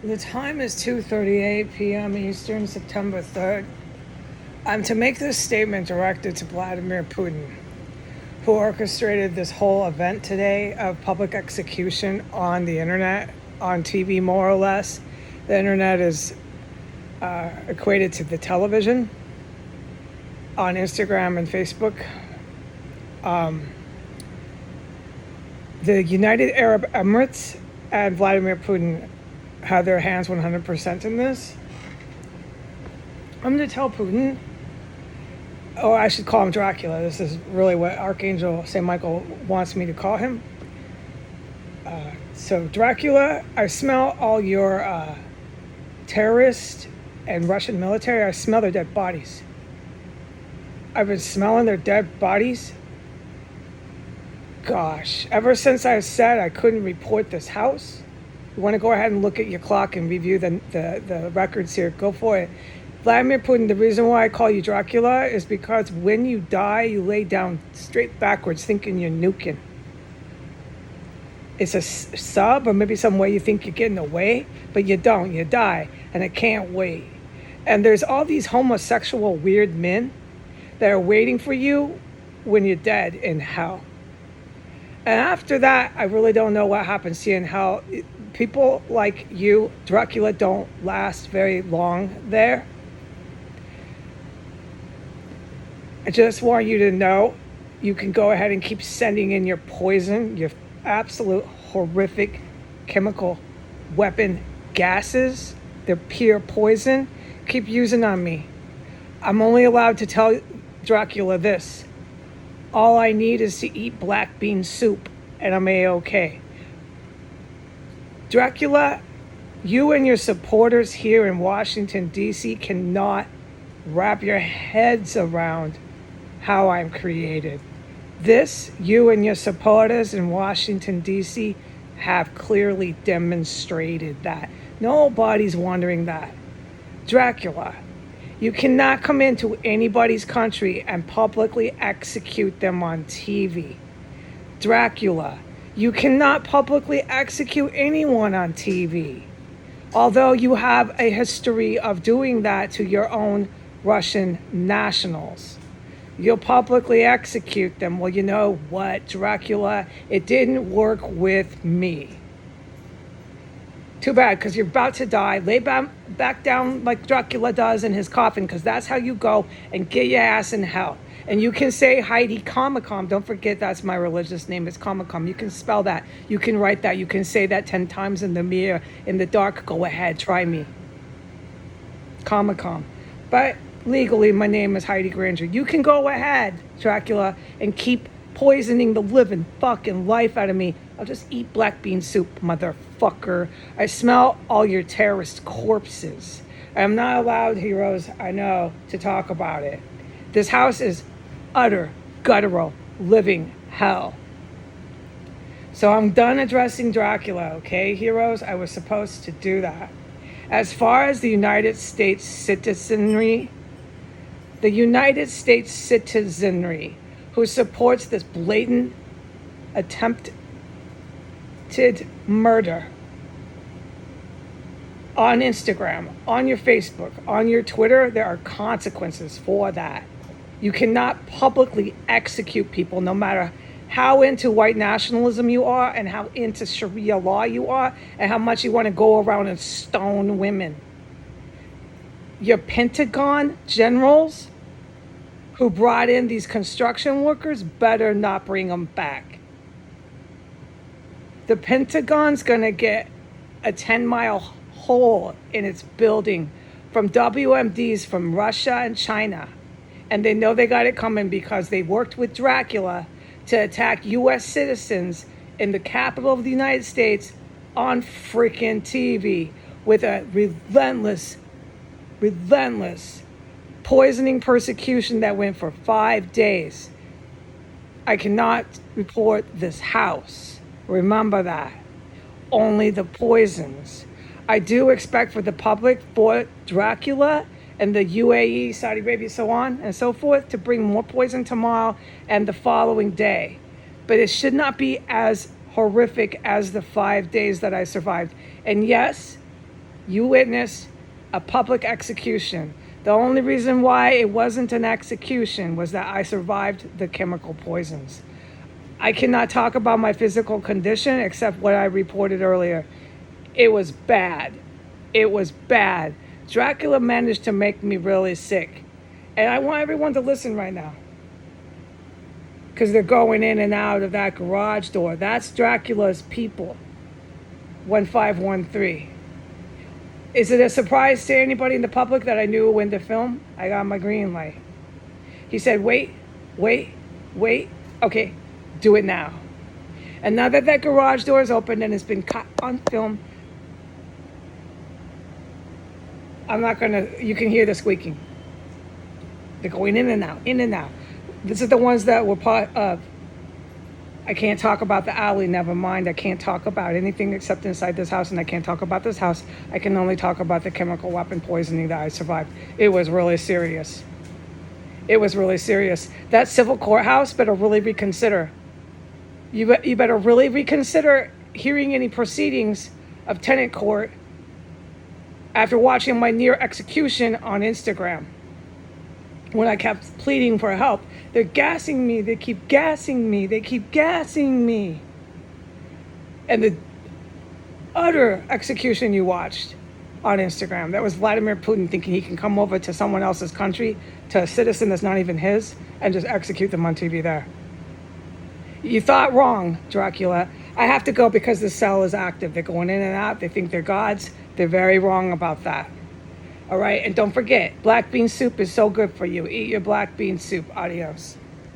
The time is 2:38 p.m. Eastern, September 3rd. I'm to make this statement directed to Vladimir Putin, who orchestrated this whole event today of public execution on the internet, on TV more or less. The internet is equated to the television, on Instagram and Facebook. The United Arab Emirates and Vladimir Putin have their hands 100% in this. I'm going to tell Putin, or I should call him Dracula. This is really what Archangel St. Michael wants me to call him. So Dracula, I smell all your terrorists and Russian military. I smell their dead bodies. I've been smelling their dead bodies. Gosh, ever since I said I couldn't report this house. You want to go ahead and look at your clock and review the records here, go for it. Vladimir Putin, the reason why I call you Dracula is because when you die, you lay down straight backwards thinking you're nuking. It's a sub, or maybe some way you think you're getting away, but you don't, you die, and it can't wait. And there's all these homosexual weird men that are waiting for you when you're dead in hell. And after that, I really don't know what happens to you in hell. People like you, Dracula, don't last very long there. I just want you to know you can go ahead and keep sending in your poison, your absolute horrific chemical weapon gases. They're pure poison. Keep using on me. I'm only allowed to tell Dracula this. All I need is to eat black bean soup, and I'm A-okay. Dracula, you and your supporters here in Washington, D.C. cannot wrap your heads around how I'm created. This, you and your supporters in Washington, D.C. have clearly demonstrated that. Nobody's wondering that. Dracula, you cannot come into anybody's country and publicly execute them on TV. Dracula, you cannot publicly execute anyone on TV. Although you have a history of doing that to your own Russian nationals. You'll publicly execute them. Well, you know what, Dracula? It didn't work with me. Too bad, because you're about to die. Lay back down like Dracula does in his coffin, because that's how you go and get your ass in hell. And you can say Heidi Kamikam. Don't forget that's my religious name. It's Kamikam. You can spell that. You can write that. You can say that 10 times in the mirror, in the dark. Go ahead. Try me. Kamikam. But legally, my name is Heidi Granger. You can go ahead, Dracula, and keep poisoning the living fucking life out of me. I'll just eat black bean soup, motherfucker. I smell all your terrorist corpses. I'm not allowed, heroes, I know, to talk about it. This house is utter, guttural, living hell. So I'm done addressing Dracula, okay, heroes? I was supposed to do that. As far as the United States citizenry, who supports this blatant attempted murder on Instagram, on your Facebook, on your Twitter, there are consequences for that. You cannot publicly execute people, no matter how into white nationalism you are and how into Sharia law you are and how much you want to go around and stone women. Your Pentagon generals who brought in these construction workers better not bring them back. The Pentagon's going to get a 10-mile hole in its building from WMDs from Russia and China. And they know they got it coming because they worked with Dracula to attack U.S. citizens in the capital of the United States on freaking TV with a relentless poisoning persecution that went for 5 days. I cannot report this house. Remember that. Only the poisons. I do expect for the public, for Dracula and the UAE, Saudi Arabia, so on and so forth, to bring more poison tomorrow and the following day. But it should not be as horrific as the 5 days that I survived. And yes, You witnessed a public execution. The only reason why it wasn't an execution was that I survived the chemical poisons. I cannot talk about my physical condition except what I reported earlier. It was bad. It was bad. Dracula managed to make me really sick. And I want everyone to listen right now, because they're going in and out of that garage door. That's Dracula's people. 1513. Is it a surprise to anybody in the public that I knew when to film? I got my green light. He said, wait. Okay, do it now. And now that that garage door is open and it's been caught on film, you can hear the squeaking. They're going in and out, in and out. This is the ones that were part of. I can't talk about the alley, never mind. I can't talk about anything except inside this house, and I can't talk about this house. I can only talk about the chemical weapon poisoning that I survived. It was really serious. It was really serious. That civil courthouse better really reconsider. You better really reconsider hearing any proceedings of tenant court after watching my near execution on Instagram. When I kept pleading for help, they're gassing me. They keep gassing me. They keep gassing me. And the utter execution you watched on Instagram, that was Vladimir Putin thinking he can come over to someone else's country, to a citizen that's not even his, and just execute them on TV there. You thought wrong, Dracula. I have to go because the cell is active. They're going in and out. They think they're gods. They're very wrong about that. All right, and don't forget, black bean soup is so good for you. Eat your black bean soup. Adios.